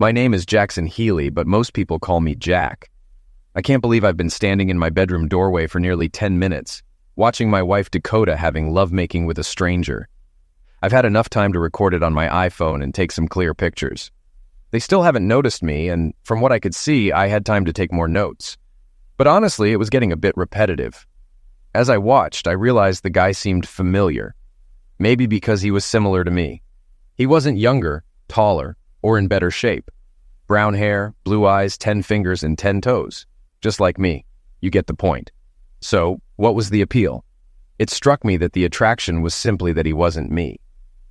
My name is Jackson Healy, but most people call me Jack. I can't believe I've been standing in my bedroom doorway for nearly 10 minutes, watching my wife Dakota having lovemaking with a stranger. I've had enough time to record it on my iPhone and take some clear pictures. They still haven't noticed me, and from what I could see, I had time to take more notes. But honestly, it was getting a bit repetitive. As I watched, I realized the guy seemed familiar. Maybe because he was similar to me. He wasn't younger, taller, or in better shape. Brown hair, blue eyes, 10 fingers, and 10 toes. Just like me. You get the point. So, what was the appeal? It struck me that the attraction was simply that he wasn't me.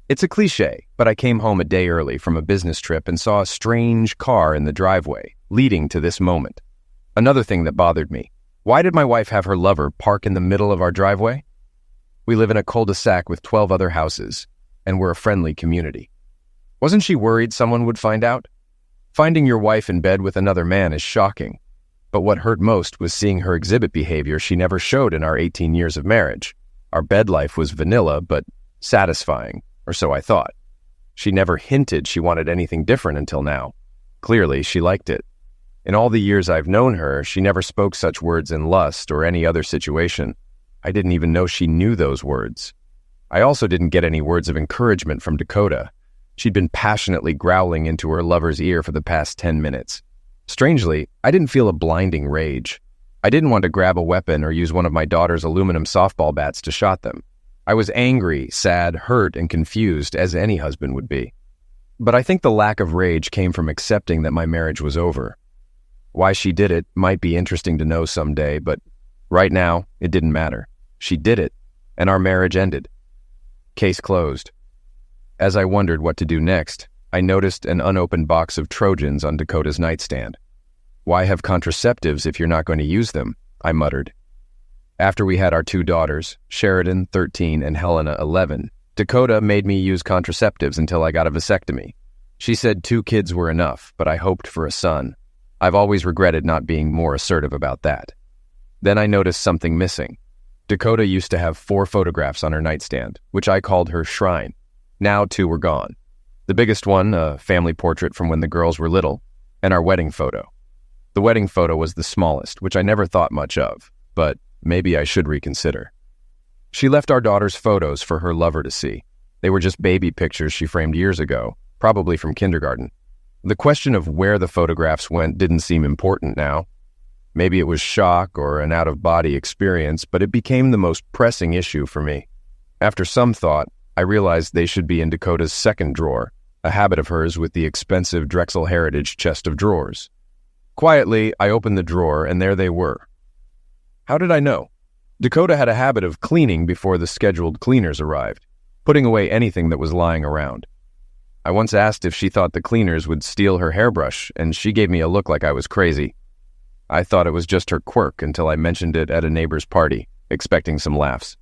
It's a cliche, but I came home a day early from a business trip and saw a strange car in the driveway, leading to this moment. Another thing that bothered me. Why did my wife have her lover park in the middle of our driveway? We live in a cul-de-sac with 12 other houses, and we're a friendly community. Wasn't she worried someone would find out? Finding your wife in bed with another man is shocking, but what hurt most was seeing her exhibit behavior she never showed in our 18 years of marriage. Our bed life was vanilla, but satisfying, or so I thought. She never hinted she wanted anything different until now. Clearly, she liked it. In all the years I've known her, she never spoke such words in lust or any other situation. I didn't even know she knew those words. I also didn't get any words of encouragement from Dakota. She'd been passionately growling into her lover's ear for the past 10 minutes. Strangely, I didn't feel a blinding rage. I didn't want to grab a weapon or use one of my daughter's aluminum softball bats to shot them. I was angry, sad, hurt, and confused, as any husband would be. But I think the lack of rage came from accepting that my marriage was over. Why she did it might be interesting to know someday, but right now, it didn't matter. She did it, and our marriage ended. Case closed. As I wondered what to do next, I noticed an unopened box of Trojans on Dakota's nightstand. Why have contraceptives if you're not going to use them? I muttered. After we had our 2 daughters, Sheridan, 13, and Helena, 11, Dakota made me use contraceptives until I got a vasectomy. She said 2 kids were enough, but I hoped for a son. I've always regretted not being more assertive about that. Then I noticed something missing. Dakota used to have 4 photographs on her nightstand, which I called her shrine. Now 2 were gone. The biggest one, a family portrait from when the girls were little, and our wedding photo. The wedding photo was the smallest, which I never thought much of, but maybe I should reconsider. She left our daughter's photos for her lover to see. They were just baby pictures she framed years ago, probably from kindergarten. The question of where the photographs went didn't seem important now. Maybe it was shock or an out-of-body experience, but it became the most pressing issue for me. After some thought, I realized they should be in Dakota's second drawer, a habit of hers with the expensive Drexel Heritage chest of drawers. Quietly, I opened the drawer, and there they were. How did I know? Dakota had a habit of cleaning before the scheduled cleaners arrived, putting away anything that was lying around. I once asked if she thought the cleaners would steal her hairbrush, and she gave me a look like I was crazy. I thought it was just her quirk until I mentioned it at a neighbor's party, expecting some laughs.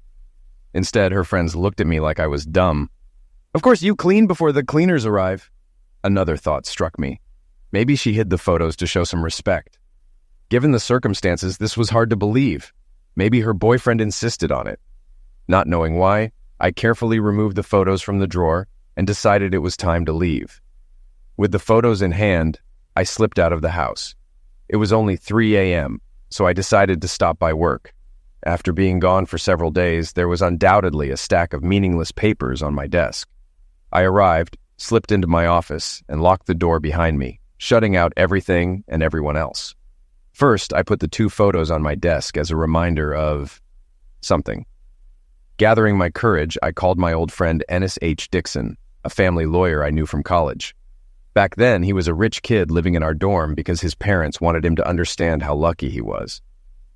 Instead, her friends looked at me like I was dumb. Of course you clean before the cleaners arrive. Another thought struck me. Maybe she hid the photos to show some respect. Given the circumstances, this was hard to believe. Maybe her boyfriend insisted on it. Not knowing why, I carefully removed the photos from the drawer and decided it was time to leave. With the photos in hand, I slipped out of the house. It was only 3 a.m., so I decided to stop by work. After being gone for several days, there was undoubtedly a stack of meaningless papers on my desk. I arrived, slipped into my office, and locked the door behind me, shutting out everything and everyone else. First, I put the 2 photos on my desk as a reminder of something. Gathering my courage, I called my old friend Ennis H. Dixon, a family lawyer I knew from college. Back then, he was a rich kid living in our dorm because his parents wanted him to understand how lucky he was.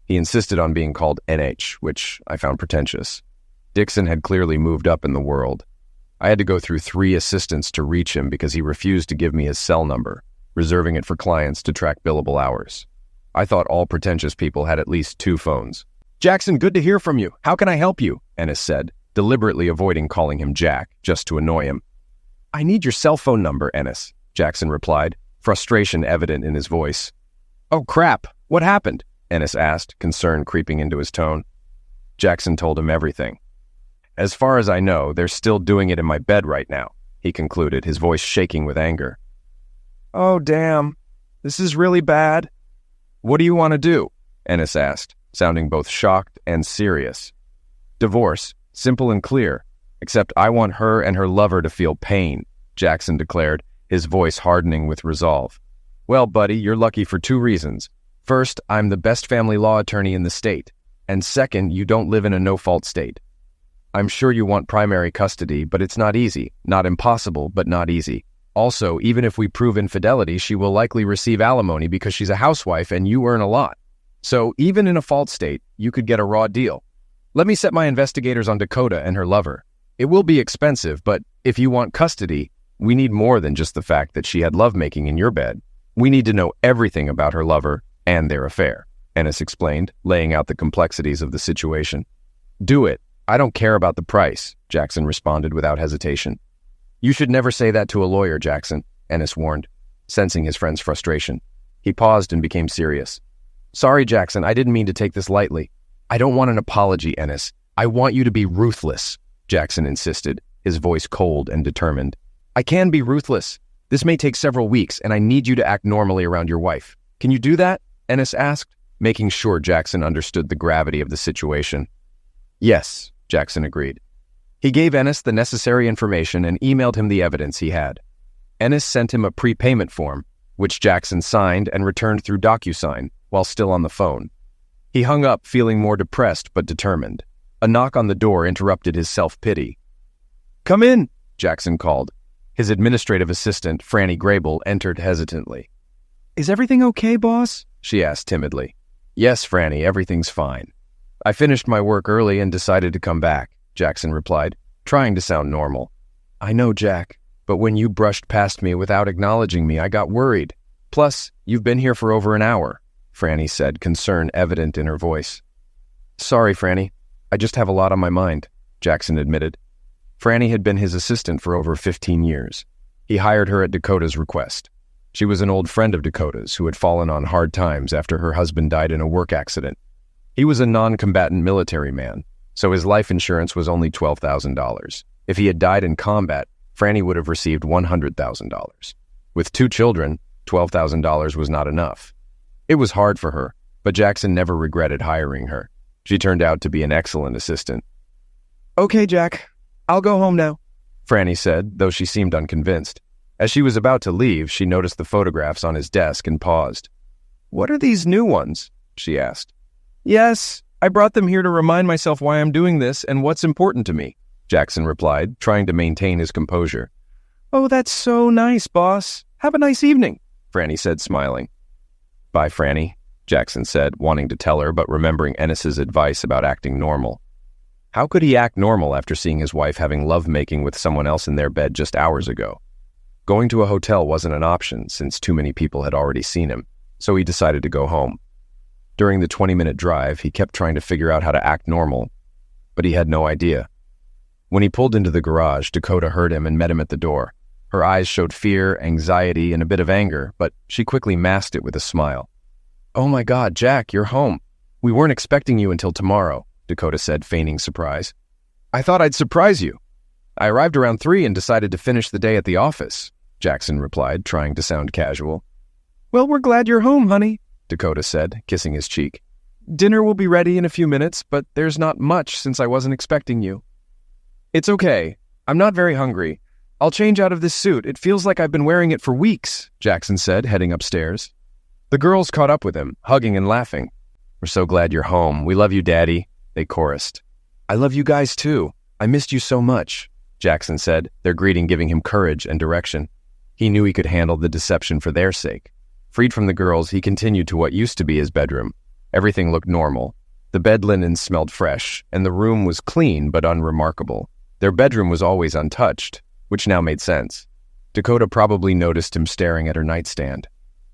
He insisted on being called NH, which I found pretentious. Dixon had clearly moved up in the world. I had to go through 3 assistants to reach him because he refused to give me his cell number, reserving it for clients to track billable hours. I thought all pretentious people had at least 2 phones. "Jackson, good to hear from you. How can I help you?" Ennis said, deliberately avoiding calling him Jack, just to annoy him. "I need your cell phone number, Ennis," Jackson replied, frustration evident in his voice. "Oh crap, what happened?" Ennis asked, concern creeping into his tone. Jackson told him everything. "As far as I know, they're still doing it in my bed right now," he concluded, his voice shaking with anger. Oh, damn. This is really bad. What do you want to do? Ennis asked, sounding both shocked and serious. Divorce, simple and clear, except I want her and her lover to feel pain, Jackson declared, his voice hardening with resolve. Well, buddy, you're lucky for 2 reasons. First, I'm the best family law attorney in the state. And second, you don't live in a no-fault state. I'm sure you want primary custody, but it's not easy. Not impossible, but not easy. Also, even if we prove infidelity, she will likely receive alimony because she's a housewife and you earn a lot. So even in a fault state, you could get a raw deal. Let me set my investigators on Dakota and her lover. It will be expensive, but if you want custody, we need more than just the fact that she had lovemaking in your bed. We need to know everything about her lover and their affair, Ennis explained, laying out the complexities of the situation. Do it. I don't care about the price, Jackson responded without hesitation. You should never say that to a lawyer, Jackson, Ennis warned, sensing his friend's frustration. He paused and became serious. Sorry, Jackson, I didn't mean to take this lightly. I don't want an apology, Ennis. I want you to be ruthless, Jackson insisted, his voice cold and determined. I can be ruthless. This may take several weeks, and I need you to act normally around your wife. Can you do that? Ennis asked, making sure Jackson understood the gravity of the situation. Yes, Jackson agreed. He gave Ennis the necessary information and emailed him the evidence he had. Ennis sent him a prepayment form, which Jackson signed and returned through DocuSign while still on the phone. He hung up feeling more depressed but determined. A knock on the door interrupted his self-pity. Come in, Jackson called. His administrative assistant, Franny Grable, entered hesitantly. Is everything okay, boss? She asked timidly. Yes, Franny, everything's fine. I finished my work early and decided to come back, Jackson replied, trying to sound normal. I know, Jack, but when you brushed past me without acknowledging me, I got worried. Plus, you've been here for over an hour, Franny said, concern evident in her voice. Sorry, Franny. I just have a lot on my mind, Jackson admitted. Franny had been his assistant for over 15 years. He hired her at Dakota's request. She was an old friend of Dakota's who had fallen on hard times after her husband died in a work accident. He was a non-combatant military man, so his life insurance was only $12,000. If he had died in combat, Franny would have received $100,000. With 2 children, $12,000 was not enough. It was hard for her, but Jackson never regretted hiring her. She turned out to be an excellent assistant. Okay, Jack, I'll go home now, Franny said, though she seemed unconvinced. As she was about to leave, she noticed the photographs on his desk and paused. What are these new ones? She asked. Yes, I brought them here to remind myself why I'm doing this and what's important to me, Jackson replied, trying to maintain his composure. Oh, that's so nice, boss. Have a nice evening, Franny said, smiling. Bye, Franny, Jackson said, wanting to tell her, but remembering Ennis's advice about acting normal. How could he act normal after seeing his wife having lovemaking with someone else in their bed just hours ago? Going to a hotel wasn't an option since too many people had already seen him, so he decided to go home. During the 20-minute drive, he kept trying to figure out how to act normal, but he had no idea. When he pulled into the garage, Dakota heard him and met him at the door. Her eyes showed fear, anxiety, and a bit of anger, but she quickly masked it with a smile. Oh my God, Jack, you're home. We weren't expecting you until tomorrow, Dakota said, feigning surprise. I thought I'd surprise you. I arrived around 3 and decided to finish the day at the office, Jackson replied, trying to sound casual. Well, we're glad you're home, honey, Dakota said, kissing his cheek. Dinner will be ready in a few minutes, but there's not much since I wasn't expecting you. It's okay. I'm not very hungry. I'll change out of this suit. It feels like I've been wearing it for weeks, Jackson said, heading upstairs. The girls caught up with him, hugging and laughing. We're so glad you're home. We love you, Daddy, they chorused. I love you guys, too. I missed you so much, Jackson said, their greeting giving him courage and direction. He knew he could handle the deception for their sake. Freed from the girls, he continued to what used to be his bedroom. Everything looked normal. The bed linen smelled fresh, and the room was clean but unremarkable. Their bedroom was always untouched, which now made sense. Dakota probably noticed him staring at her nightstand.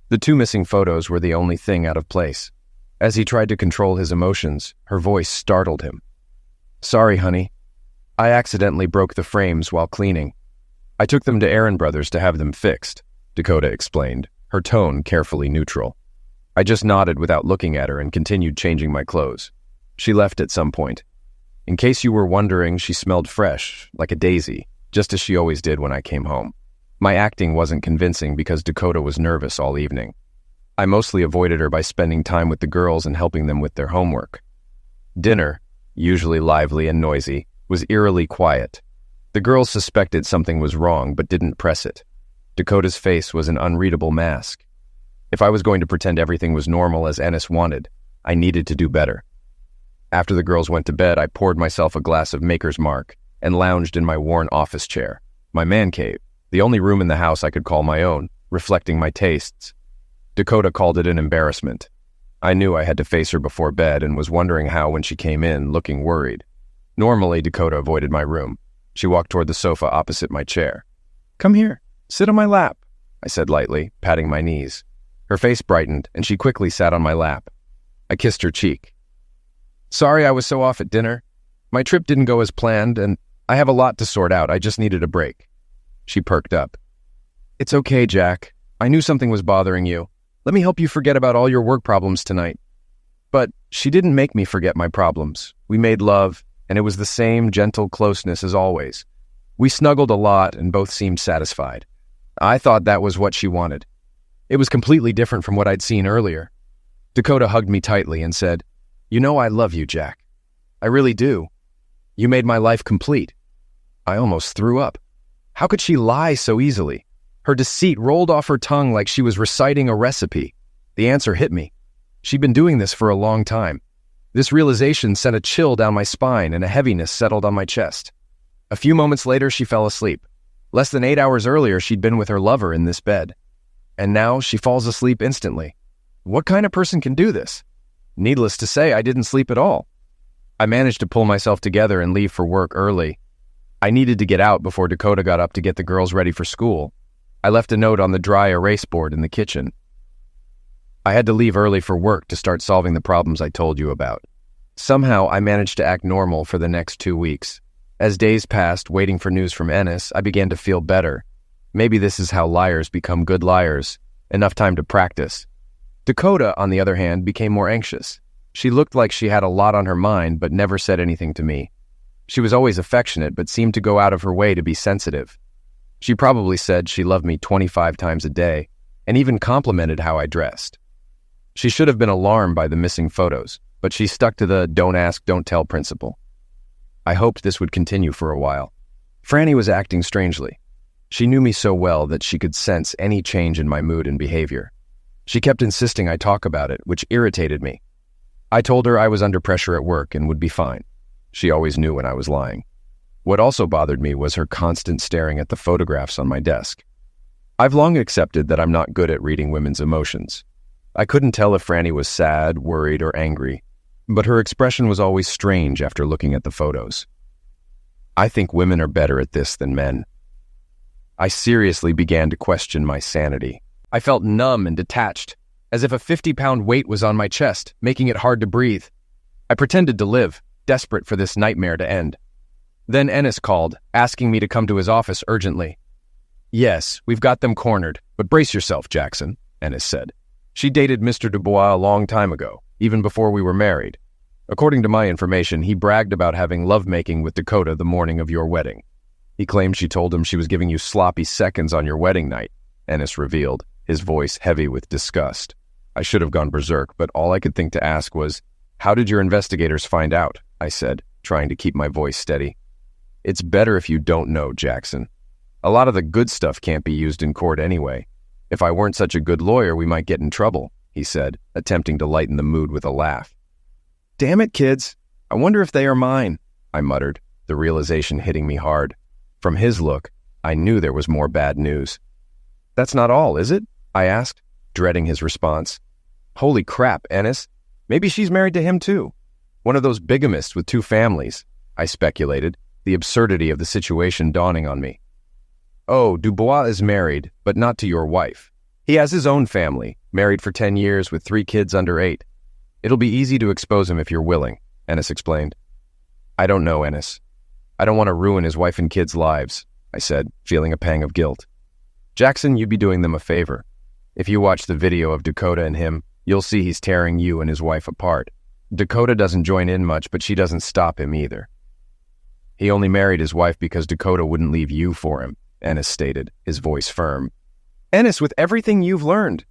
The 2 missing photos were the only thing out of place. As he tried to control his emotions, her voice startled him. Sorry, honey. I accidentally broke the frames while cleaning. I took them to Aaron Brothers to have them fixed, Dakota explained, her tone carefully neutral. I just nodded without looking at her and continued changing my clothes. She left at some point. In case you were wondering, she smelled fresh, like a daisy, just as she always did when I came home. My acting wasn't convincing because Dakota was nervous all evening. I mostly avoided her by spending time with the girls and helping them with their homework. Dinner, usually lively and noisy, was eerily quiet. The girls suspected something was wrong but didn't press it. Dakota's face was an unreadable mask. If I was going to pretend everything was normal as Ennis wanted, I needed to do better. After the girls went to bed, I poured myself a glass of Maker's Mark and lounged in my worn office chair, my man cave, the only room in the house I could call my own, reflecting my tastes. Dakota called it an embarrassment. I knew I had to face her before bed and was wondering how when she came in, looking worried. Normally, Dakota avoided my room. She walked toward the sofa opposite my chair. "Come here, sit on my lap," I said lightly, patting my knees. Her face brightened, and she quickly sat on my lap. I kissed her cheek. "Sorry I was so off at dinner. My trip didn't go as planned, and I have a lot to sort out. I just needed a break." She perked up. "It's okay, Jack. I knew something was bothering you. Let me help you forget about all your work problems tonight." But she didn't make me forget my problems. We made love, and it was the same gentle closeness as always. We snuggled a lot and both seemed satisfied. I thought that was what she wanted. It was completely different from what I'd seen earlier. Dakota hugged me tightly and said, "You know I love you, Jack. I really do. You made my life complete." I almost threw up. How could she lie so easily? Her deceit rolled off her tongue like she was reciting a recipe. The answer hit me. She'd been doing this for a long time. This realization sent a chill down my spine and a heaviness settled on my chest. A few moments later, she fell asleep. Less than 8 hours earlier, she'd been with her lover in this bed. And now she falls asleep instantly. What kind of person can do this? Needless to say, I didn't sleep at all. I managed to pull myself together and leave for work early. I needed to get out before Dakota got up to get the girls ready for school. I left a note on the dry erase board in the kitchen. I had to leave early for work to start solving the problems I told you about. Somehow, I managed to act normal for the next 2 weeks. As days passed, waiting for news from Ennis, I began to feel better. Maybe this is how liars become good liars. Enough time to practice. Dakota, on the other hand, became more anxious. She looked like she had a lot on her mind, but never said anything to me. She was always affectionate, but seemed to go out of her way to be sensitive. She probably said she loved me 25 times a day, and even complimented how I dressed. She should have been alarmed by the missing photos, but she stuck to the don't ask, don't tell principle. I hoped this would continue for a while. Franny was acting strangely. She knew me so well that she could sense any change in my mood and behavior. She kept insisting I talk about it, which irritated me. I told her I was under pressure at work and would be fine. She always knew when I was lying. What also bothered me was her constant staring at the photographs on my desk. I've long accepted that I'm not good at reading women's emotions. I couldn't tell if Franny was sad, worried, or angry, but her expression was always strange after looking at the photos. I think women are better at this than men. I seriously began to question my sanity. I felt numb and detached, as if a 50-pound weight was on my chest, making it hard to breathe. I pretended to live, desperate for this nightmare to end. Then Ennis called, asking me to come to his office urgently. "Yes, we've got them cornered, but brace yourself, Jackson," Ennis said. "She dated Mr. Dubois a long time ago, even before we were married. According to my information, he bragged about having lovemaking with Dakota the morning of your wedding. He claimed she told him she was giving you sloppy seconds on your wedding night," Ennis revealed, his voice heavy with disgust. I should have gone berserk, but all I could think to ask was, "How did your investigators find out?" I said, trying to keep my voice steady. "It's better if you don't know, Jackson. A lot of the good stuff can't be used in court anyway. If I weren't such a good lawyer, we might get in trouble," he said, attempting to lighten the mood with a laugh. "Damn it, kids. I wonder if they are mine," I muttered, the realization hitting me hard. From his look, I knew there was more bad news. "That's not all, is it?" I asked, dreading his response. "Holy crap, Ennis. Maybe she's married to him too. One of those bigamists with 2 families," I speculated, the absurdity of the situation dawning on me. "Oh, Dubois is married, but not to your wife. He has his own family, married for 10 years with 3 kids under 8. It'll be easy to expose him if you're willing," Ennis explained. "I don't know, Ennis. I don't want to ruin his wife and kids' lives," I said, feeling a pang of guilt. "Jackson, you'd be doing them a favor. If you watch the video of Dakota and him, you'll see he's tearing you and his wife apart. Dakota doesn't join in much, but she doesn't stop him either. He only married his wife because Dakota wouldn't leave you for him. Ennis stated, his voice firm. Ennis, with everything you've learned,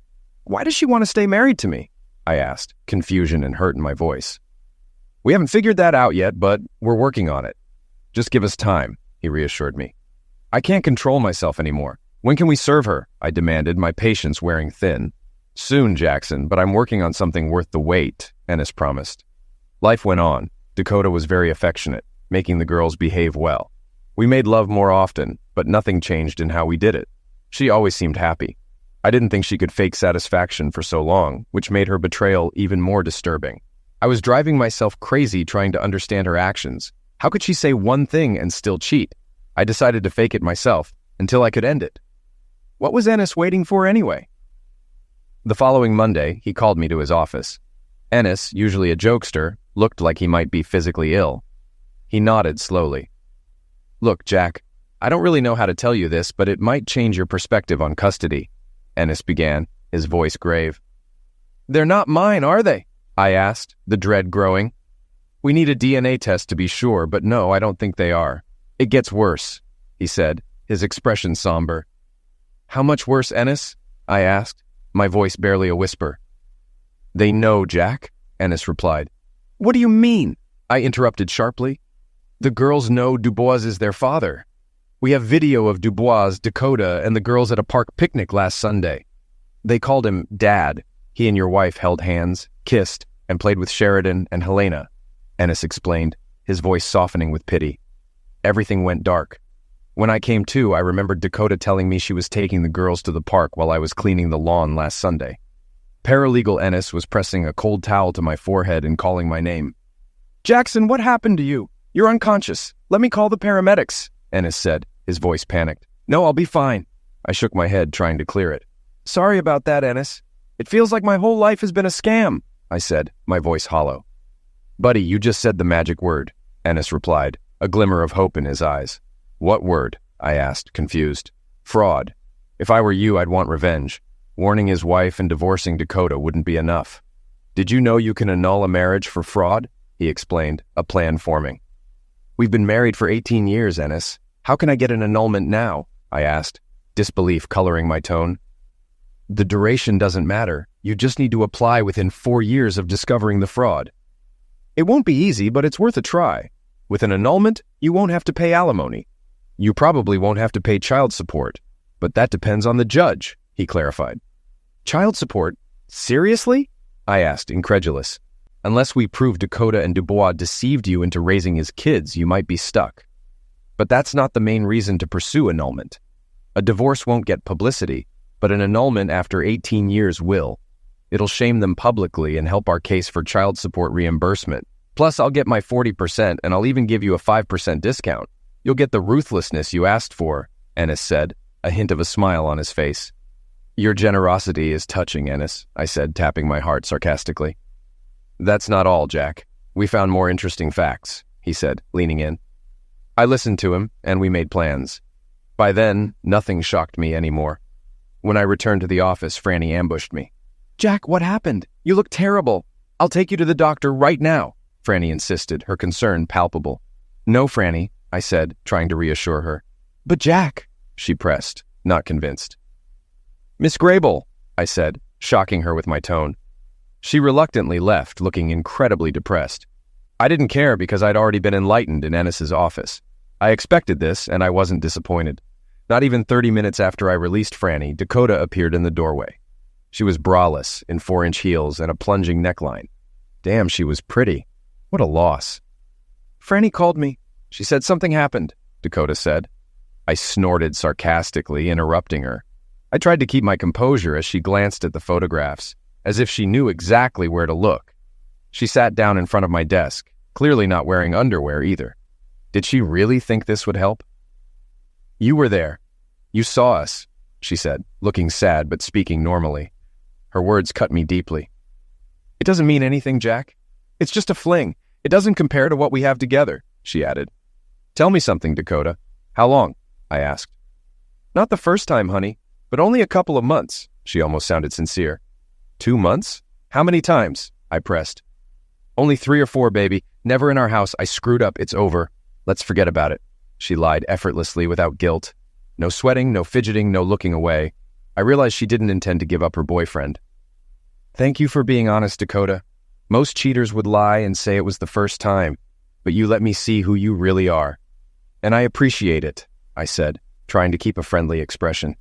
why does she want to stay married to me? I asked, confusion and hurt in my voice. We haven't figured that out yet, but we're working on it. Just give us time, he reassured me. I can't control myself anymore. When can we serve her? I demanded, my patience wearing thin. Soon, Jackson, but I'm working on something worth the wait, Ennis promised. Life went on. Dakota was very affectionate, making the girls behave well. We made love more often, but nothing changed in how we did it. She always seemed happy. I didn't think she could fake satisfaction for so long, which made her betrayal even more disturbing. I was driving myself crazy trying to understand her actions. How could she say one thing and still cheat? I decided to fake it myself, until I could end it. What was Ennis waiting for anyway? The following Monday, he called me to his office. Ennis, usually a jokester, looked like he might be physically ill. He nodded slowly. Look, Jack, I don't really know how to tell you this, but it might change your perspective on custody, Ennis began, his voice grave. They're not mine, are they? I asked, the dread growing. We need a DNA test to be sure, but no, I don't think they are. It gets worse, he said, his expression somber. How much worse, Ennis? I asked, my voice barely a whisper. They know, Jack, Ennis replied. What do you mean? I interrupted sharply. The girls know Dubois is their father. We have video of Dubois, Dakota, and the girls at a park picnic last Sunday. They called him Dad. He and your wife held hands, kissed, and played with Sheridan and Helena, Ennis explained, his voice softening with pity. Everything went dark. When I came to, I remembered Dakota telling me she was taking the girls to the park while I was cleaning the lawn last Sunday. Paralegal Ennis was pressing a cold towel to my forehead and calling my name. Jackson, what happened to you? You're unconscious. Let me call the paramedics, Ennis said, his voice panicked. No, I'll be fine. I shook my head, trying to clear it. Sorry about that, Ennis. It feels like my whole life has been a scam, I said, my voice hollow. Buddy, you just said the magic word, Ennis replied, a glimmer of hope in his eyes. What word? I asked, confused. Fraud. If I were you, I'd want revenge. Warning his wife and divorcing Dakota wouldn't be enough. Did you know you can annul a marriage for fraud? He explained, a plan forming. We've been married for 18 years, Ennis. How can I get an annulment now? I asked, disbelief coloring my tone. The duration doesn't matter. You just need to apply within 4 years of discovering the fraud. It won't be easy, but it's worth a try. With an annulment, you won't have to pay alimony. You probably won't have to pay child support, but that depends on the judge, he clarified. Child support? Seriously? I asked, incredulous. Unless we prove Dakota and Dubois deceived you into raising his kids, you might be stuck. But that's not the main reason to pursue annulment. A divorce won't get publicity, but an annulment after 18 years will. It'll shame them publicly and help our case for child support reimbursement. Plus, I'll get my 40% and I'll even give you a 5% discount. You'll get the ruthlessness you asked for, Ennis said, a hint of a smile on his face. Your generosity is touching, Ennis, I said, tapping my heart sarcastically. That's not all, Jack. We found more interesting facts, he said, leaning in. I listened to him, and we made plans. By then, nothing shocked me anymore. When I returned to the office, Franny ambushed me. Jack, what happened? You look terrible. I'll take you to the doctor right now, Franny insisted, her concern palpable. No, Franny, I said, trying to reassure her. But Jack, she pressed, not convinced. Miss Grable, I said, shocking her with my tone. She reluctantly left, looking incredibly depressed. I didn't care because I'd already been enlightened in Ennis's office. I expected this, and I wasn't disappointed. Not even 30 minutes after I released Franny, Dakota appeared in the doorway. She was braless, in 4-inch heels and a plunging neckline. Damn, she was pretty. What a loss. Franny called me. She said something happened, Dakota said. I snorted sarcastically, interrupting her. I tried to keep my composure as she glanced at the photographs, as if she knew exactly where to look. She sat down in front of my desk, clearly not wearing underwear either. Did she really think this would help? You were there. You saw us, she said, looking sad but speaking normally. Her words cut me deeply. It doesn't mean anything, Jack. It's just a fling. It doesn't compare to what we have together, she added. Tell me something, Dakota. How long? I asked. Not the first time, honey, but only a couple of months, she almost sounded sincere. 2 months? How many times? I pressed. Only 3 or 4, baby. Never in our house. I screwed up. It's over. Let's forget about it. She lied effortlessly without guilt. No sweating, no fidgeting, no looking away. I realized she didn't intend to give up her boyfriend. Thank you for being honest, Dakota. Most cheaters would lie and say it was the first time, but you let me see who you really are. And I appreciate it, I said, trying to keep a friendly expression.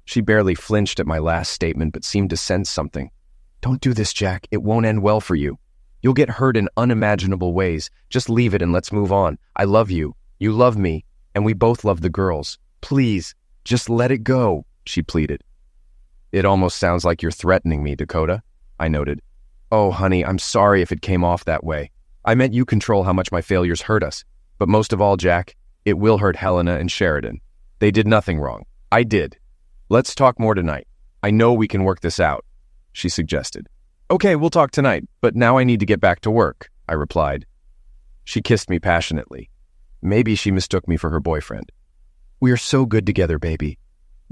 She barely flinched at my last statement but seemed to sense something. Don't do this, Jack. It won't end well for you. You'll get hurt in unimaginable ways. Just leave it and let's move on. I love you. You love me. And we both love the girls. Please, just let it go, she pleaded. It almost sounds like you're threatening me, Dakota, I noted. Oh, honey, I'm sorry if it came off that way. I meant you control how much my failures hurt us. But most of all, Jack, it will hurt Helena and Sheridan. They did nothing wrong. I did. Let's talk more tonight. I know we can work this out, she suggested. Okay, we'll talk tonight, but now I need to get back to work, I replied. She kissed me passionately. Maybe she mistook me for her boyfriend. We are so good together, baby.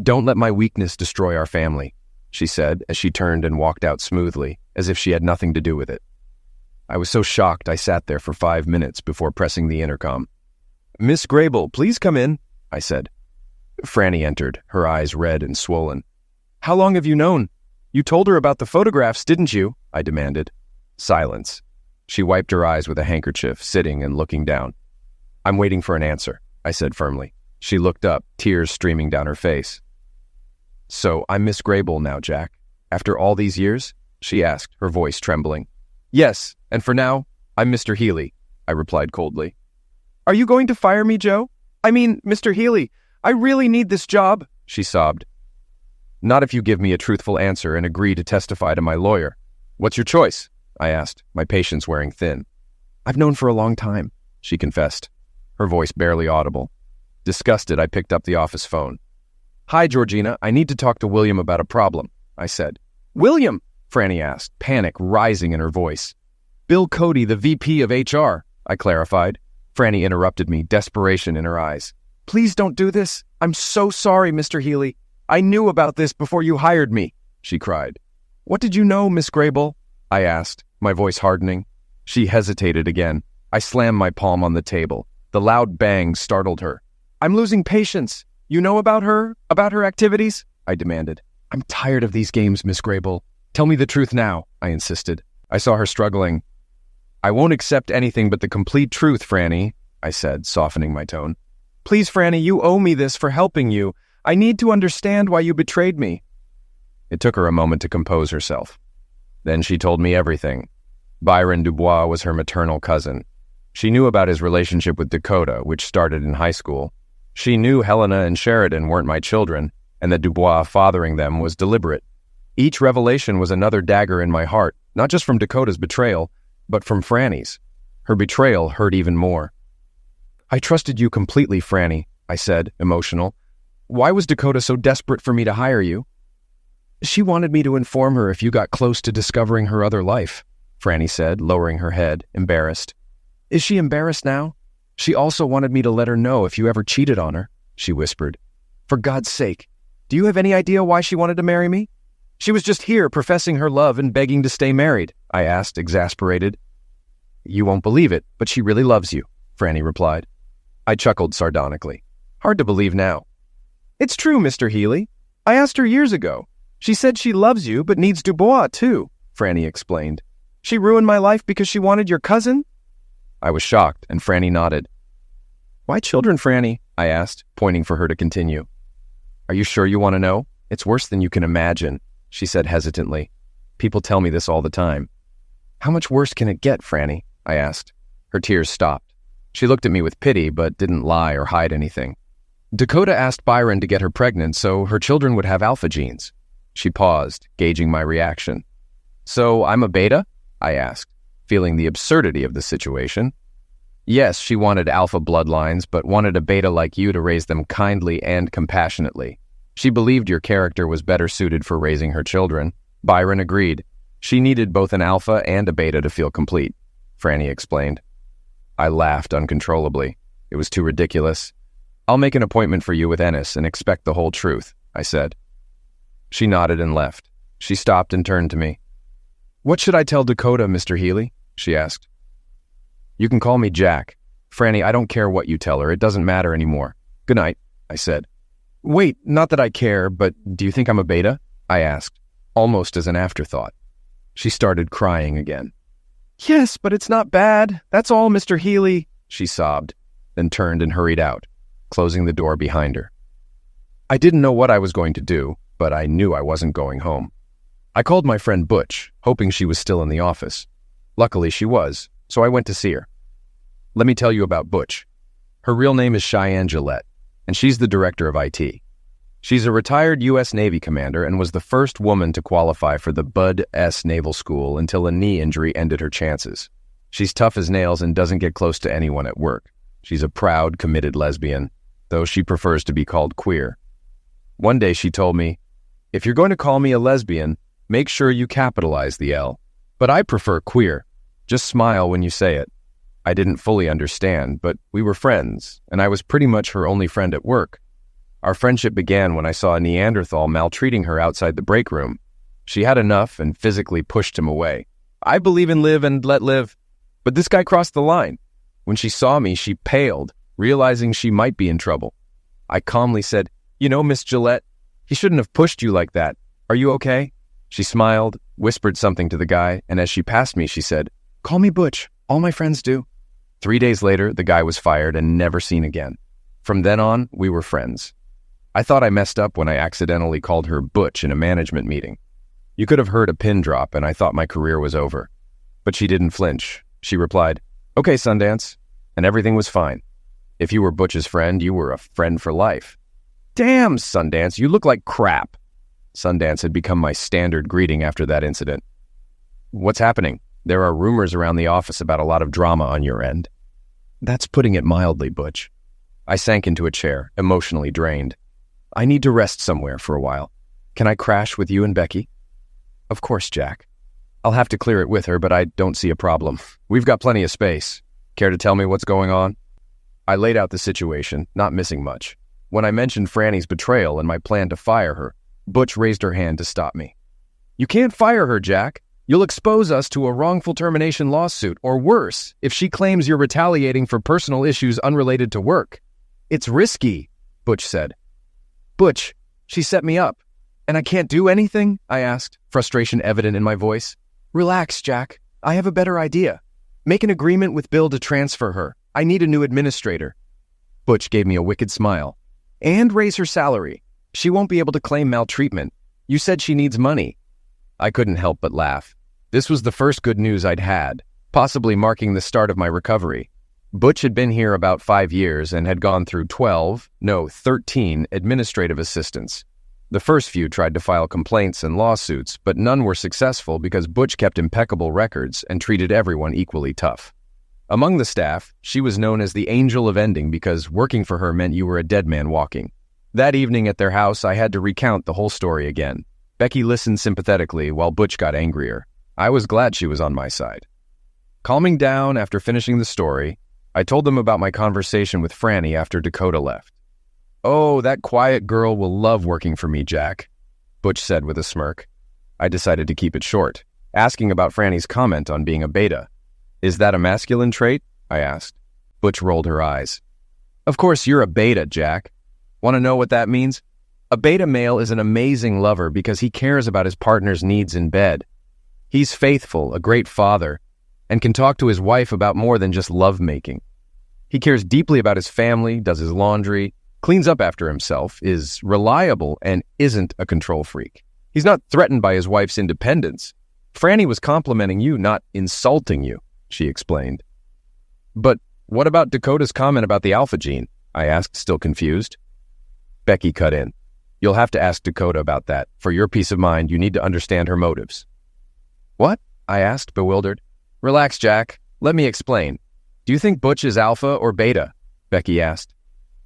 Don't let my weakness destroy our family, she said as she turned and walked out smoothly, as if she had nothing to do with it. I was so shocked I sat there for 5 minutes before pressing the intercom. Miss Grable, please come in, I said. Franny entered, her eyes red and swollen. How long have you known? You told her about the photographs, didn't you? I demanded. Silence. She wiped her eyes with a handkerchief, sitting and looking down. I'm waiting for an answer, I said firmly. She looked up, tears streaming down her face. So I'm Miss Grable now, Jack. After all these years? She asked, her voice trembling. Yes, and for now, I'm Mr. Healy, I replied coldly. Are you going to fire me, Joe? I mean, Mr. Healy, I really need this job, she sobbed. Not if you give me a truthful answer and agree to testify to my lawyer. What's your choice? I asked, my patience wearing thin. I've known for a long time, she confessed, her voice barely audible. Disgusted, I picked up the office phone. Hi, Georgina, I need to talk to William about a problem, I said. William? Franny asked, panic rising in her voice. Bill Cody, the VP of HR, I clarified. Franny interrupted me, desperation in her eyes. Please don't do this. I'm so sorry, Mr. Healy. I knew about this before you hired me, she cried. What did you know, Miss Grable? I asked, my voice hardening. She hesitated again. I slammed my palm on the table. The loud bang startled her. I'm losing patience. You know about her activities? I demanded. I'm tired of these games, Miss Grable. Tell me the truth now, I insisted. I saw her struggling. I won't accept anything but the complete truth, Franny, I said, softening my tone. Please, Franny, you owe me this for helping you. I need to understand why you betrayed me. It took her a moment to compose herself. Then she told me everything. Byron Dubois was her maternal cousin. She knew about his relationship with Dakota, which started in high school. She knew Helena and Sheridan weren't my children, and that Dubois fathering them was deliberate. Each revelation was another dagger in my heart, not just from Dakota's betrayal, but from Franny's. Her betrayal hurt even more. I trusted you completely, Franny, I said, emotional. Why was Dakota so desperate for me to hire you? She wanted me to inform her if you got close to discovering her other life, Franny said, lowering her head, embarrassed. Is she embarrassed now? She also wanted me to let her know if you ever cheated on her, she whispered. For God's sake, do you have any idea why she wanted to marry me? She was just here professing her love and begging to stay married, I asked, exasperated. You won't believe it, but she really loves you, Franny replied. I chuckled sardonically. Hard to believe now. It's true, Mr. Healy. I asked her years ago. She said she loves you, but needs Dubois, too, Franny explained. She ruined my life because she wanted your cousin? I was shocked, and Franny nodded. Why children, Franny? I asked, pointing for her to continue. Are you sure you want to know? It's worse than you can imagine, she said hesitantly. People tell me this all the time. How much worse can it get, Franny? I asked. Her tears stopped. She looked at me with pity, but didn't lie or hide anything. Dakota asked Byron to get her pregnant so her children would have alpha genes. She paused, gauging my reaction. So I'm a beta? I asked, feeling the absurdity of the situation. Yes, she wanted alpha bloodlines, but wanted a beta like you to raise them kindly and compassionately. She believed your character was better suited for raising her children. Byron agreed. She needed both an alpha and a beta to feel complete, Franny explained. I laughed uncontrollably. It was too ridiculous. I'll make an appointment for you with Ennis and expect the whole truth, I said. She nodded and left. She stopped and turned to me. What should I tell Dakota, Mr. Healy? She asked. You can call me Jack. Franny, I don't care what you tell her. It doesn't matter anymore. Good night, I said. Wait, not that I care, but do you think I'm a beta? I asked, almost as an afterthought. She started crying again. Yes, but it's not bad. That's all, Mr. Healy, she sobbed, then turned and hurried out, closing the door behind her. I didn't know what I was going to do, but I knew I wasn't going home. I called my friend Butch, hoping she was still in the office. Luckily, she was, so I went to see her. Let me tell you about Butch. Her real name is Cheyenne Gillette, and she's the director of IT. She's a retired U.S. Navy commander and was the first woman to qualify for the Bud S. Naval School until a knee injury ended her chances. She's tough as nails and doesn't get close to anyone at work. She's a proud, committed lesbian, though she prefers to be called queer. One day she told me, "If you're going to call me a lesbian, make sure you capitalize the L. But I prefer queer. Just smile when you say it." I didn't fully understand, but we were friends, and I was pretty much her only friend at work. Our friendship began when I saw a Neanderthal maltreating her outside the break room. She had enough and physically pushed him away. I believe in live and let live, but this guy crossed the line. When she saw me, she paled, realizing she might be in trouble. I calmly said, "You know, Miss Gillette, he shouldn't have pushed you like that. Are you okay?" She smiled, whispered something to the guy, and as she passed me, she said, "Call me Butch. All my friends do." 3 days later, the guy was fired and never seen again. From then on, we were friends. I thought I messed up when I accidentally called her Butch in a management meeting. You could have heard a pin drop, and I thought my career was over. But she didn't flinch. She replied, "Okay, Sundance," and everything was fine. If you were Butch's friend, you were a friend for life. "Damn, Sundance, you look like crap." Sundance had become my standard greeting after that incident. "What's happening? There are rumors around the office about a lot of drama on your end." "That's putting it mildly, Butch." I sank into a chair, emotionally drained. "I need to rest somewhere for a while. Can I crash with you and Becky?" "Of course, Jack. I'll have to clear it with her, but I don't see a problem. We've got plenty of space. Care to tell me what's going on?" I laid out the situation, not missing much. When I mentioned Franny's betrayal and my plan to fire her, Butch raised her hand to stop me. "You can't fire her, Jack. You'll expose us to a wrongful termination lawsuit, or worse, if she claims you're retaliating for personal issues unrelated to work. It's risky," Butch said. "Butch, she set me up. And I can't do anything?" I asked, frustration evident in my voice. "Relax, Jack. I have a better idea. Make an agreement with Bill to transfer her. I need a new administrator." Butch gave me a wicked smile. "And raise her salary. She won't be able to claim maltreatment. You said she needs money." I couldn't help but laugh. This was the first good news I'd had, possibly marking the start of my recovery. Butch had been here about 5 years and had gone through 13 administrative assistants. The first few tried to file complaints and lawsuits, but none were successful because Butch kept impeccable records and treated everyone equally tough. Among the staff, she was known as the Angel of Ending because working for her meant you were a dead man walking. That evening at their house, I had to recount the whole story again. Becky listened sympathetically while Butch got angrier. I was glad she was on my side. Calming down after finishing the story, I told them about my conversation with Franny after Dakota left. "Oh, that quiet girl will love working for me, Jack," Butch said with a smirk. I decided to keep it short, asking about Franny's comment on being a beta. "Is that a masculine trait?" I asked. Butch rolled her eyes. "Of course you're a beta, Jack. Want to know what that means? A beta male is an amazing lover because he cares about his partner's needs in bed. He's faithful, a great father, and can talk to his wife about more than just lovemaking. He cares deeply about his family, does his laundry, cleans up after himself, is reliable, and isn't a control freak. He's not threatened by his wife's independence. Franny was complimenting you, not insulting you," she explained. "But what about Dakota's comment about the alpha gene?" I asked, still confused. Becky cut in. "You'll have to ask Dakota about that. For your peace of mind, you need to understand her motives." "What?" I asked, bewildered. "Relax, Jack. Let me explain. Do you think Butch is alpha or beta?" Becky asked.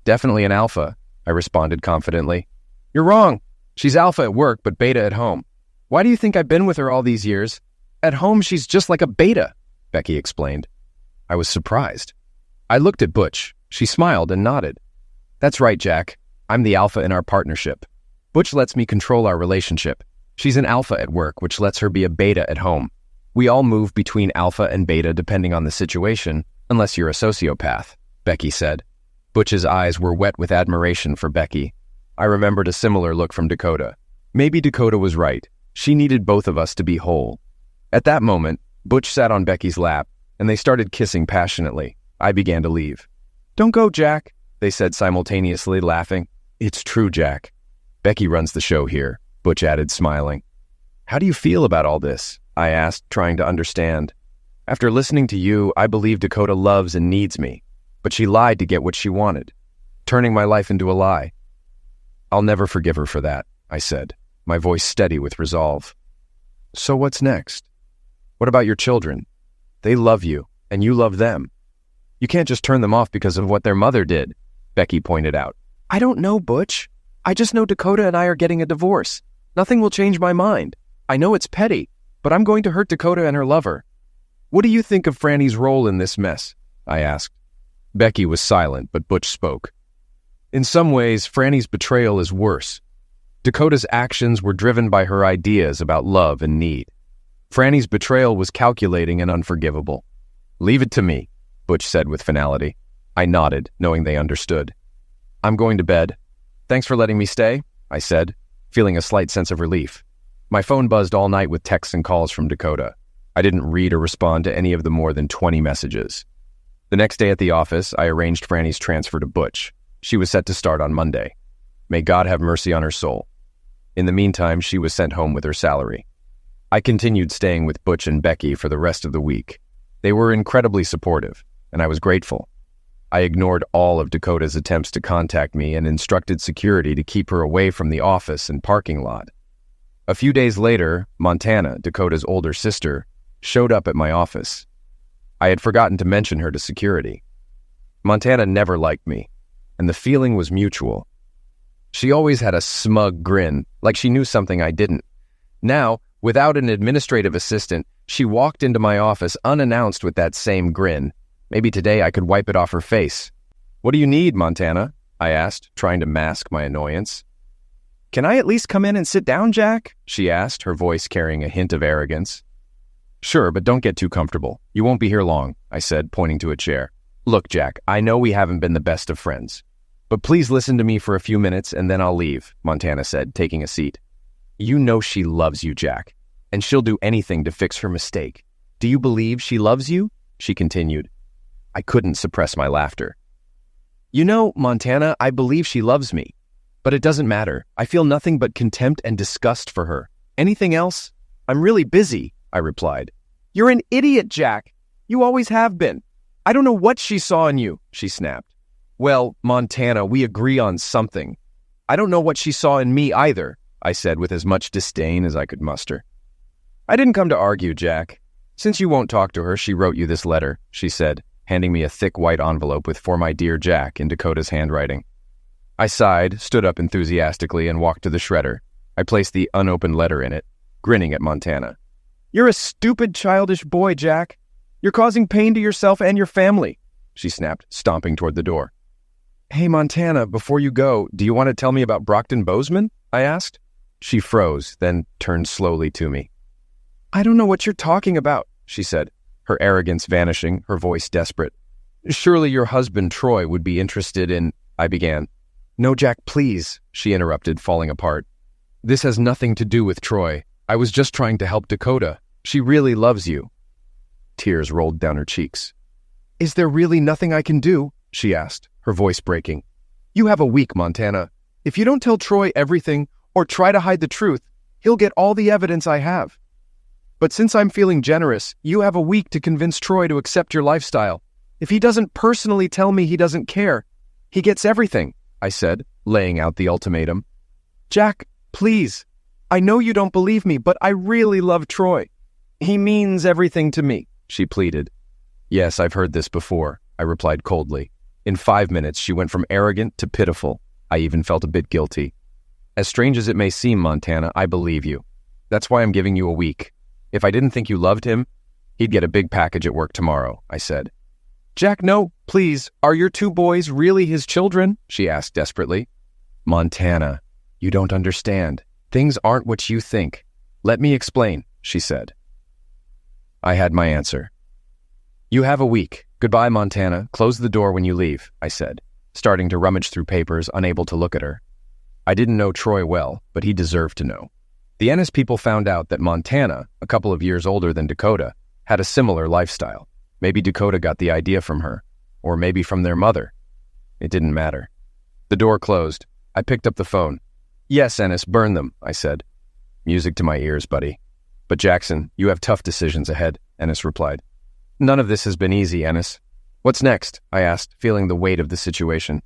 "Definitely an alpha," I responded confidently. "You're wrong. She's alpha at work, but beta at home. Why do you think I've been with her all these years? At home, she's just like a beta," Becky explained. I was surprised. I looked at Butch. She smiled and nodded. "That's right, Jack. I'm the alpha in our partnership. Butch lets me control our relationship. She's an alpha at work, which lets her be a beta at home. We all move between alpha and beta depending on the situation, unless you're a sociopath," Becky said. Butch's eyes were wet with admiration for Becky. I remembered a similar look from Dakota. Maybe Dakota was right. She needed both of us to be whole. At that moment, Butch sat on Becky's lap, and they started kissing passionately. I began to leave. "Don't go, Jack," they said simultaneously, laughing. "It's true, Jack. Becky runs the show here," Butch added, smiling. "How do you feel about all this?" I asked, trying to understand. "After listening to you, I believe Dakota loves and needs me, but she lied to get what she wanted, turning my life into a lie." "I'll never forgive her for that," I said, my voice steady with resolve. "So what's next? What about your children? They love you, and you love them. You can't just turn them off because of what their mother did," Becky pointed out. "I don't know, Butch. I just know Dakota and I are getting a divorce. Nothing will change my mind. I know it's petty, but I'm going to hurt Dakota and her lover." "What do you think of Franny's role in this mess?" I asked. Becky was silent, but Butch spoke. "In some ways, Franny's betrayal is worse. Dakota's actions were driven by her ideas about love and need. Franny's betrayal was calculating and unforgivable." "Leave it to me," Butch said with finality. I nodded, knowing they understood. "I'm going to bed. Thanks for letting me stay," I said, feeling a slight sense of relief. My phone buzzed all night with texts and calls from Dakota. I didn't read or respond to any of the more than 20 messages. The next day at the office, I arranged Franny's transfer to Butch. She was set to start on Monday. May God have mercy on her soul. In the meantime, she was sent home with her salary. I continued staying with Butch and Becky for the rest of the week. They were incredibly supportive, and I was grateful. I ignored all of Dakota's attempts to contact me and instructed security to keep her away from the office and parking lot. A few days later, Montana, Dakota's older sister, showed up at my office. I had forgotten to mention her to security. Montana never liked me, and the feeling was mutual. She always had a smug grin, like she knew something I didn't. Now, without an administrative assistant, she walked into my office unannounced with that same grin. Maybe today I could wipe it off her face. "What do you need, Montana?" I asked, trying to mask my annoyance. "Can I at least come in and sit down, Jack?" she asked, her voice carrying a hint of arrogance. "Sure, but don't get too comfortable. You won't be here long," I said, pointing to a chair. "Look, Jack, I know we haven't been the best of friends, but please listen to me for a few minutes and then I'll leave," Montana said, taking a seat. "You know she loves you, Jack, and she'll do anything to fix her mistake. Do you believe she loves you?" she continued. I couldn't suppress my laughter. "You know, Montana, I believe she loves me. But it doesn't matter. I feel nothing but contempt and disgust for her. Anything else? I'm really busy," I replied. "You're an idiot, Jack. You always have been. I don't know what she saw in you," she snapped. "Well, Montana, we agree on something. I don't know what she saw in me either," I said with as much disdain as I could muster. "I didn't come to argue, Jack. Since you won't talk to her, she wrote you this letter," she said, handing me a thick white envelope with "For my dear Jack" in Dakota's handwriting. I sighed, stood up enthusiastically, and walked to the shredder. I placed the unopened letter in it, grinning at Montana. "You're a stupid, childish boy, Jack. You're causing pain to yourself and your family," she snapped, stomping toward the door. "Hey, Montana, before you go, do you want to tell me about Brockton Bozeman?" I asked. She froze, then turned slowly to me. "I don't know what you're talking about," she said, her arrogance vanishing, her voice desperate. "Surely your husband, Troy, would be interested in—" I began. "No, Jack, please," she interrupted, falling apart. "This has nothing to do with Troy. I was just trying to help Dakota. She really loves you." Tears rolled down her cheeks. "Is there really nothing I can do?" she asked, her voice breaking. "You have a week, Montana. If you don't tell Troy everything or try to hide the truth, he'll get all the evidence I have. But since I'm feeling generous, you have a week to convince Troy to accept your lifestyle. If he doesn't personally tell me he doesn't care, he gets everything," I said, laying out the ultimatum. "Jack, please. I know you don't believe me, but I really love Troy. He means everything to me," she pleaded. "Yes, I've heard this before," I replied coldly. In 5 minutes, she went from arrogant to pitiful. I even felt a bit guilty. "As strange as it may seem, Montana, I believe you. That's why I'm giving you a week. If I didn't think you loved him, he'd get a big package at work tomorrow," I said. "Jack, no, please. Are your 2 boys really his children?" she asked desperately. "Montana, you don't understand. Things aren't what you think. Let me explain," she said. I had my answer. "You have a week. Goodbye, Montana. Close the door when you leave," I said, starting to rummage through papers, unable to look at her. I didn't know Troy well, but he deserved to know. The Ennis people found out that Montana, a couple of years older than Dakota, had a similar lifestyle. Maybe Dakota got the idea from her, or maybe from their mother. It didn't matter. The door closed. I picked up the phone. "Yes, Ennis, burn them," I said. Music to my ears, buddy. "But Jackson, you have tough decisions ahead," Ennis replied. "None of this has been easy, Ennis." "What's next?" I asked, feeling the weight of the situation.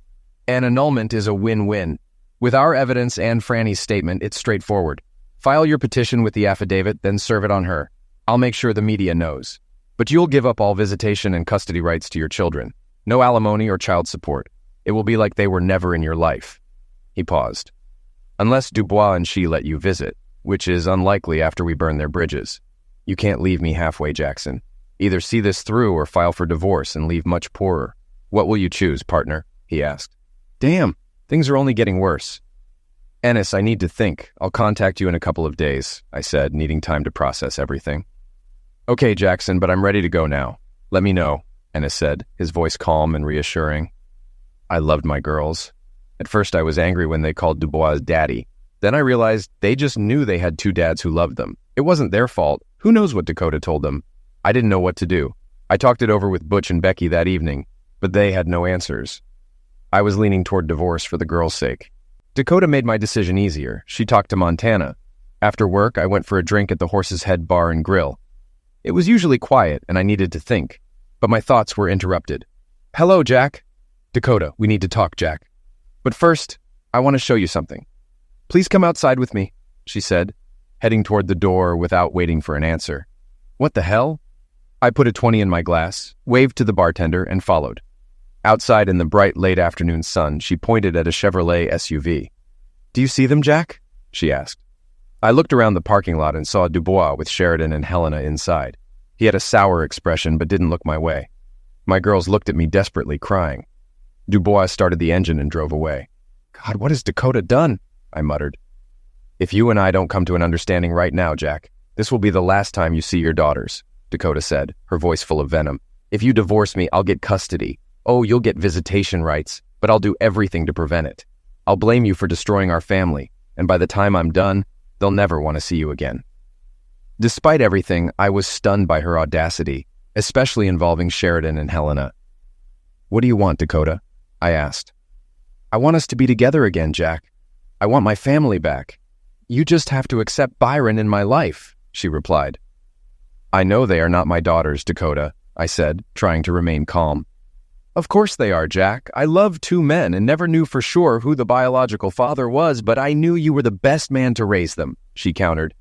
"An annulment is a win-win. With our evidence and Franny's statement, it's straightforward. File your petition with the affidavit, then serve it on her. I'll make sure the media knows. But you'll give up all visitation and custody rights to your children. No alimony or child support. It will be like they were never in your life." He paused. "Unless Dubois and she let you visit, which is unlikely after we burn their bridges. You can't leave me halfway, Jackson. Either see this through or file for divorce and leave much poorer. What will you choose, partner?" he asked. "Damn, things are only getting worse." "Ennis, I need to think. I'll contact you in a couple of days," I said, needing time to process everything. "Okay, Jackson, but I'm ready to go now. Let me know," Ennis said, his voice calm and reassuring. I loved my girls. At first I was angry when they called Dubois daddy. Then I realized they just knew they had two dads who loved them. It wasn't their fault. Who knows what Dakota told them? I didn't know what to do. I talked it over with Butch and Becky that evening, but they had no answers. I was leaning toward divorce for the girls' sake. Dakota made my decision easier. She talked to Montana. After work, I went for a drink at the Horse's Head Bar and Grill. It was usually quiet, and I needed to think, but my thoughts were interrupted. "Hello, Jack." "Dakota, we need to talk, Jack. But first, I want to show you something." "Please come outside with me," she said, heading toward the door without waiting for an answer. "What the hell?" I put a 20 in my glass, waved to the bartender, and followed. Outside in the bright late afternoon sun, she pointed at a Chevrolet SUV. "Do you see them, Jack?" she asked. I looked around the parking lot and saw Dubois with Sheridan and Helena inside. He had a sour expression but didn't look my way. My girls looked at me desperately, crying. Dubois started the engine and drove away. "God, what has Dakota done?" I muttered. "If you and I don't come to an understanding right now, Jack, this will be the last time you see your daughters," Dakota said, her voice full of venom. "If you divorce me, I'll get custody. Oh, you'll get visitation rights, but I'll do everything to prevent it. I'll blame you for destroying our family, and by the time I'm done, they'll never want to see you again." Despite everything, I was stunned by her audacity, especially involving Sheridan and Helena. "What do you want, Dakota?" I asked. "I want us to be together again, Jack. I want my family back. You just have to accept Byron in my life," she replied. "I know they are not my daughters, Dakota," I said, trying to remain calm. "Of course they are, Jack. I loved two men and never knew for sure who the biological father was, but I knew you were the best man to raise them," she countered.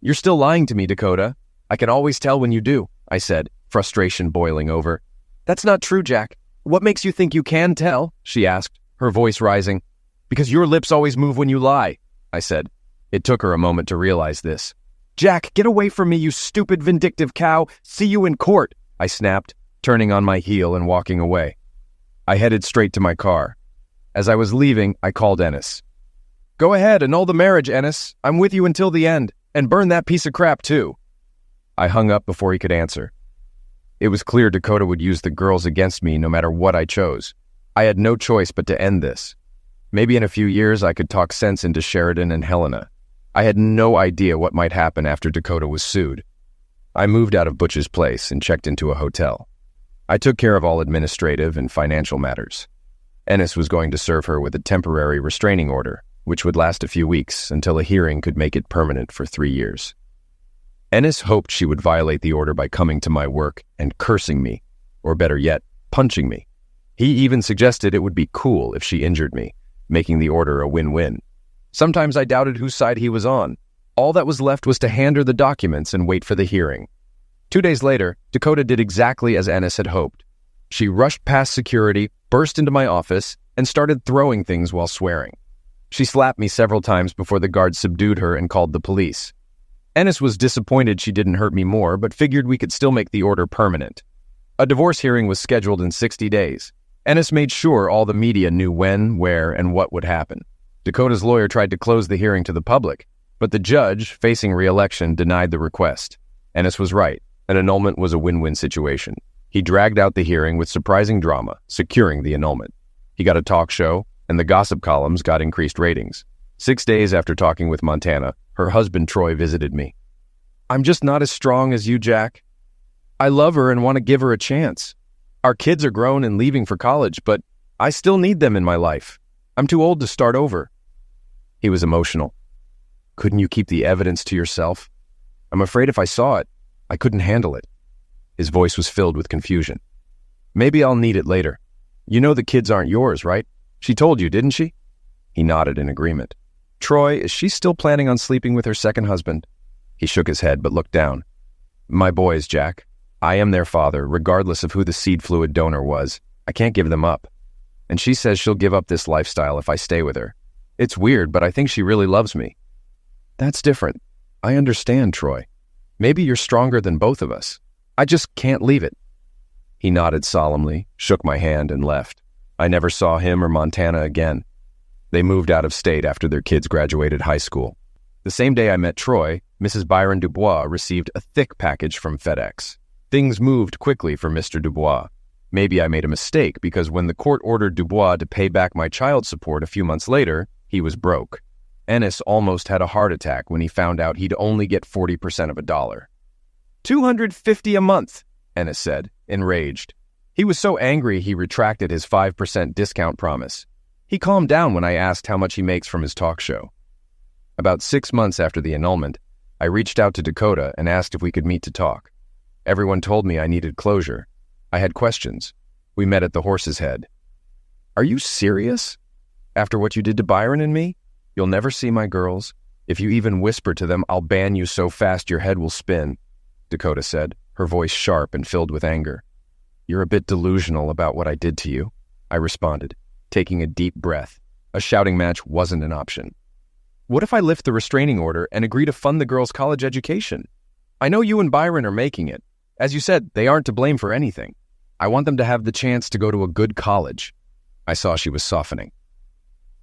"You're still lying to me, Dakota. I can always tell when you do," I said, frustration boiling over. "That's not true, Jack. What makes you think you can tell?" she asked, her voice rising. "Because your lips always move when you lie," I said. It took her a moment to realize this. "Jack, get away from me, you stupid vindictive cow. See you in court," I snapped, turning on my heel and walking away. I headed straight to my car. As I was leaving, I called Ennis. "Go ahead, annul the marriage, Ennis. I'm with you until the end. And burn that piece of crap, too." I hung up before he could answer. It was clear Dakota would use the girls against me no matter what I chose. I had no choice but to end this. Maybe in a few years I could talk sense into Sheridan and Helena. I had no idea what might happen after Dakota was sued. I moved out of Butch's place and checked into a hotel. I took care of all administrative and financial matters. Ennis was going to serve her with a temporary restraining order, which would last a few weeks until a hearing could make it permanent for 3 years. Ennis hoped she would violate the order by coming to my work and cursing me, or better yet, punching me. He even suggested it would be cool if she injured me, making the order a win-win. Sometimes I doubted whose side he was on. All that was left was to hand her the documents and wait for the hearing. 2 days later, Dakota did exactly as Ennis had hoped. She rushed past security, burst into my office, and started throwing things while swearing. She slapped me several times before the guards subdued her and called the police. Ennis was disappointed she didn't hurt me more, but figured we could still make the order permanent. A divorce hearing was scheduled in 60 days. Ennis made sure all the media knew when, where, and what would happen. Dakota's lawyer tried to close the hearing to the public, but the judge, facing re-election, denied the request. Ennis was right. An annulment was a win-win situation. He dragged out the hearing with surprising drama, securing the annulment. He got a talk show, and the gossip columns got increased ratings. 6 days after talking with Montana, her husband Troy visited me. I'm just not as strong as you, Jack. I love her and want to give her a chance. Our kids are grown and leaving for college, but I still need them in my life. I'm too old to start over. He was emotional. Couldn't you keep the evidence to yourself? I'm afraid if I saw it, I couldn't handle it. His voice was filled with confusion. Maybe I'll need it later. You know the kids aren't yours, right? She told you, didn't she? He nodded in agreement. Troy, is she still planning on sleeping with her second husband? He shook his head but looked down. My boys, Jack. I am their father, regardless of who the seed fluid donor was. I can't give them up. And she says she'll give up this lifestyle if I stay with her. It's weird, but I think she really loves me. That's different. I understand, Troy. Maybe you're stronger than both of us. I just can't leave it. He nodded solemnly, shook my hand, and left. I never saw him or Montana again. They moved out of state after their kids graduated high school. The same day I met Troy, Mrs. Byron Dubois received a thick package from FedEx. Things moved quickly for Mr. Dubois. Maybe I made a mistake because when the court ordered Dubois to pay back my child support a few months later, he was broke. Ennis almost had a heart attack when he found out he'd only get 40% of a dollar. $250 a month, Ennis said, enraged. He was so angry he retracted his 5% discount promise. He calmed down when I asked how much he makes from his talk show. About 6 months after the annulment, I reached out to Dakota and asked if we could meet to talk. Everyone told me I needed closure. I had questions. We met at the Horse's Head. Are you serious? After what you did to Byron and me? You'll never see my girls. If you even whisper to them, I'll ban you so fast your head will spin, Dakota said, her voice sharp and filled with anger. You're a bit delusional about what I did to you, I responded, taking a deep breath. A shouting match wasn't an option. What if I lift the restraining order and agree to fund the girls' college education? I know you and Byron are making it. As you said, they aren't to blame for anything. I want them to have the chance to go to a good college. I saw she was softening.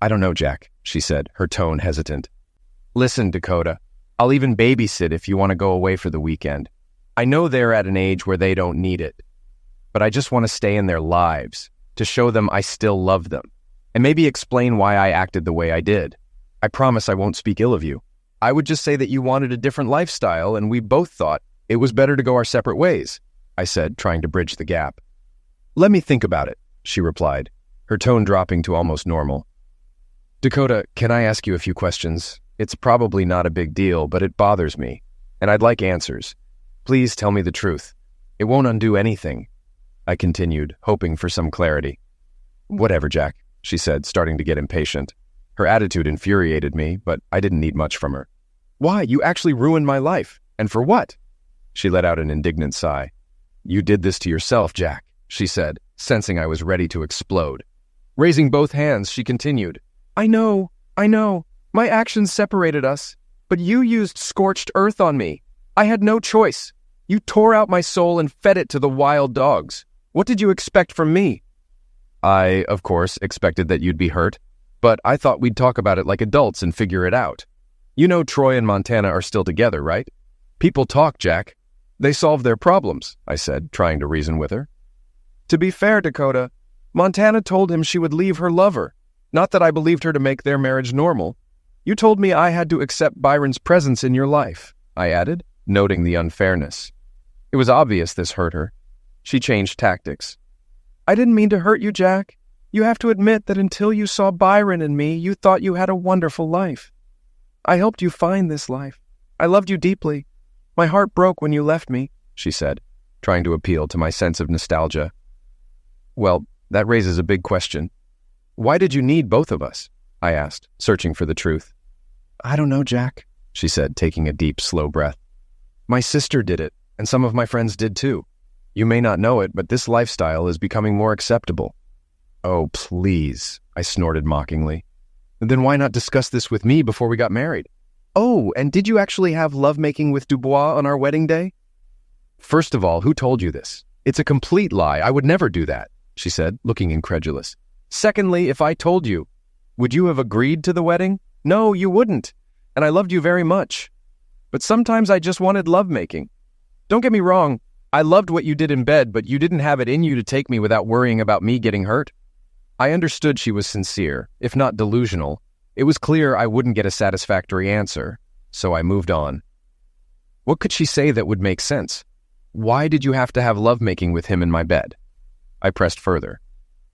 I don't know, Jack, she said, her tone hesitant. Listen, Dakota, I'll even babysit if you want to go away for the weekend. I know they're at an age where they don't need it. But I just want to stay in their lives, to show them I still love them, and maybe explain why I acted the way I did. I promise I won't speak ill of you. I would just say that you wanted a different lifestyle, and we both thought it was better to go our separate ways, I said, trying to bridge the gap. Let me think about it, she replied, her tone dropping to almost normal. Dakota, can I ask you a few questions? It's probably not a big deal, but it bothers me, and I'd like answers. Please tell me the truth. It won't undo anything, I continued, hoping for some clarity. Whatever, Jack, she said, starting to get impatient. Her attitude infuriated me, but I didn't need much from her. Why? You actually ruined my life. And for what? She let out an indignant sigh. You did this to yourself, Jack, she said, sensing I was ready to explode. Raising both hands, she continued. I know. My actions separated us, but you used scorched earth on me. I had no choice. You tore out my soul and fed it to the wild dogs. What did you expect from me? I, of course, expected that you'd be hurt, but I thought we'd talk about it like adults and figure it out. You know Troy and Montana are still together, right? People talk, Jack. They solve their problems, I said, trying to reason with her. To be fair, Dakota, Montana told him she would leave her lover. Not that I believed her to make their marriage normal. You told me I had to accept Byron's presence in your life, I added, noting the unfairness. It was obvious this hurt her. She changed tactics. I didn't mean to hurt you, Jack. You have to admit that until you saw Byron and me, you thought you had a wonderful life. I helped you find this life. I loved you deeply. My heart broke when you left me, she said, trying to appeal to my sense of nostalgia. Well, that raises a big question. Why did you need both of us? I asked, searching for the truth. I don't know, Jack, she said, taking a deep, slow breath. My sister did it, and some of my friends did too. You may not know it, but this lifestyle is becoming more acceptable. Oh, please, I snorted mockingly. Then why not discuss this with me before we got married? Oh, and did you actually have lovemaking with Dubois on our wedding day? First of all, who told you this? It's a complete lie. I would never do that, she said, looking incredulous. Secondly, if I told you, would you have agreed to the wedding? No, you wouldn't. And I loved you very much. But sometimes I just wanted lovemaking. Don't get me wrong. I loved what you did in bed, but you didn't have it in you to take me without worrying about me getting hurt. I understood she was sincere, if not delusional, It was clear I wouldn't get a satisfactory answer, so I moved on. What could she say that would make sense? Why did you have to have lovemaking with him in my bed? I pressed further.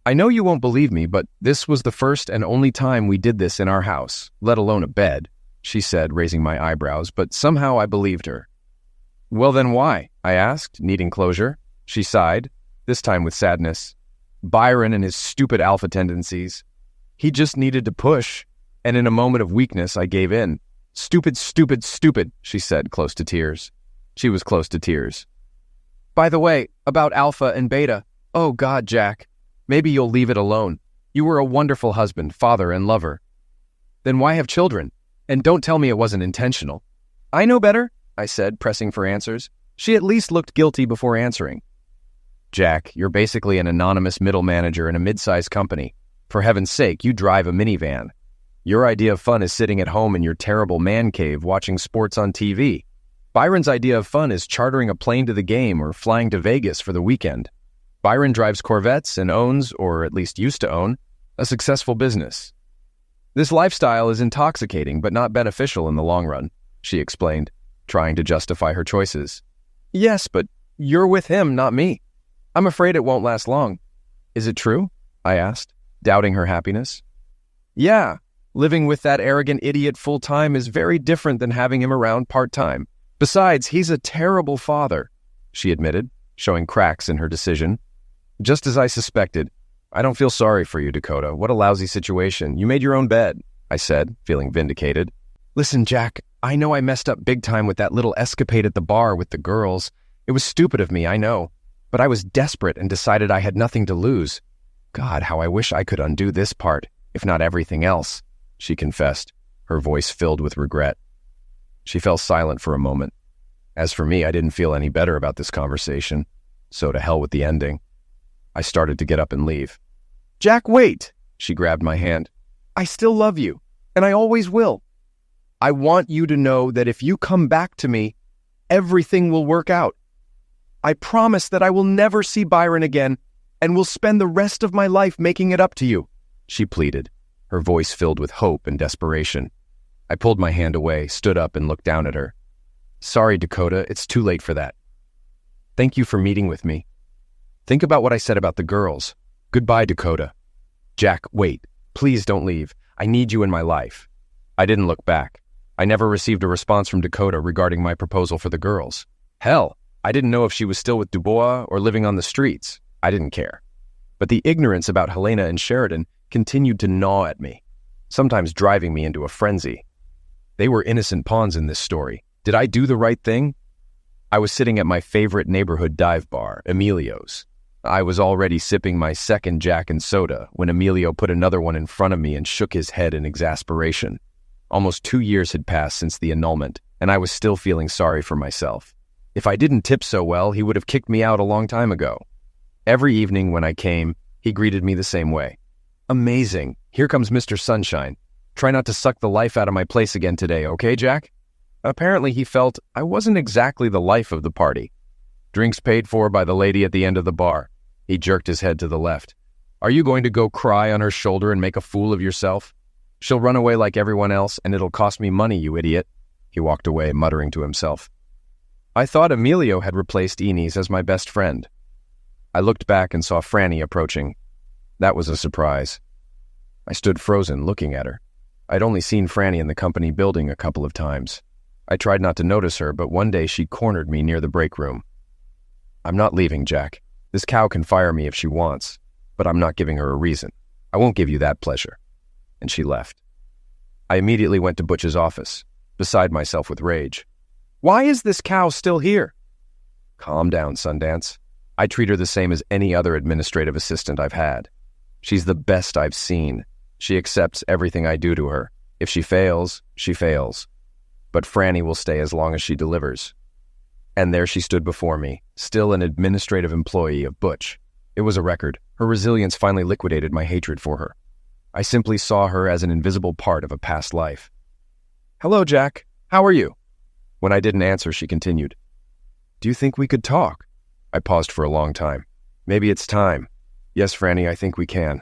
I know you won't believe me, but this was the first and only time we did this in our house, let alone a bed, she said, raising my eyebrows, but somehow I believed her. Well then why? I asked, needing closure. She sighed, this time with sadness. Byron and his stupid alpha tendencies. He just needed to push, and in a moment of weakness I gave in. Stupid, stupid, stupid, she said, close to tears. She was close to tears. By the way, about alpha and beta, oh God, Jack, maybe you'll leave it alone. You were a wonderful husband, father, and lover. Then why have children? And don't tell me it wasn't intentional. I know better, I said, pressing for answers. She at least looked guilty before answering. Jack, you're basically an anonymous middle manager in a mid-sized company. For heaven's sake, you drive a minivan. Your idea of fun is sitting at home in your terrible man cave watching sports on TV. Byron's idea of fun is chartering a plane to the game or flying to Vegas for the weekend. Byron drives Corvettes and owns, or at least used to own, a successful business. This lifestyle is intoxicating but not beneficial in the long run, she explained, trying to justify her choices. Yes, but you're with him, not me. I'm afraid it won't last long. Is it true? I asked, doubting her happiness. Yeah, living with that arrogant idiot full-time is very different than having him around part-time. Besides, he's a terrible father, she admitted, showing cracks in her decision. Just as I suspected. I don't feel sorry for you, Dakota. What a lousy situation. You made your own bed, I said, feeling vindicated. Listen, Jack, I know I messed up big time with that little escapade at the bar with the girls. It was stupid of me, I know. But I was desperate and decided I had nothing to lose. God, how I wish I could undo this part, if not everything else, she confessed, her voice filled with regret. She fell silent for a moment. As for me, I didn't feel any better about this conversation, so to hell with the ending. I started to get up and leave. Jack, wait! She grabbed my hand. I still love you, and I always will. I want you to know that if you come back to me, everything will work out. I promise that I will never see Byron again, and will spend the rest of my life making it up to you, she pleaded, her voice filled with hope and desperation. I pulled my hand away, stood up, and looked down at her. Sorry, Dakota, it's too late for that. Thank you for meeting with me. Think about what I said about the girls. Goodbye, Dakota. Jack, wait. Please don't leave. I need you in my life. I didn't look back. I never received a response from Dakota regarding my proposal for the girls. Hell, I didn't know if she was still with Dubois or living on the streets. I didn't care. But the ignorance about Helena and Sheridan continued to gnaw at me, sometimes driving me into a frenzy. They were innocent pawns in this story. Did I do the right thing? I was sitting at my favorite neighborhood dive bar, Emilio's. I was already sipping my second Jack and soda when Emilio put another one in front of me and shook his head in exasperation. Almost 2 years had passed since the annulment, and I was still feeling sorry for myself. If I didn't tip so well, he would have kicked me out a long time ago. Every evening when I came, he greeted me the same way. Amazing. Here comes Mr. Sunshine. Try not to suck the life out of my place again today, okay, Jack? Apparently he felt I wasn't exactly the life of the party. Drinks paid for by the lady at the end of the bar. He jerked his head to the left. Are you going to go cry on her shoulder and make a fool of yourself? She'll run away like everyone else, and it'll cost me money, you idiot. He walked away, muttering to himself. I thought Emilio had replaced Inez as my best friend. I looked back and saw Franny approaching. That was a surprise. I stood frozen, looking at her. I'd only seen Franny in the company building a couple of times. I tried not to notice her, but one day she cornered me near the break room. I'm not leaving, Jack. This cow can fire me if she wants, but I'm not giving her a reason. I won't give you that pleasure. And she left. I immediately went to Butch's office, beside myself with rage. Why is this cow still here? Calm down, Sundance. I treat her the same as any other administrative assistant I've had. She's the best I've seen. She accepts everything I do to her. If she fails, she fails. But Franny will stay as long as she delivers. And there she stood before me, still an administrative employee of Butch. It was a record. Her resilience finally liquidated my hatred for her. I simply saw her as an invisible part of a past life. Hello, Jack. How are you? When I didn't answer, she continued. Do you think we could talk? I paused for a long time. Maybe it's time. Yes, Franny, I think we can.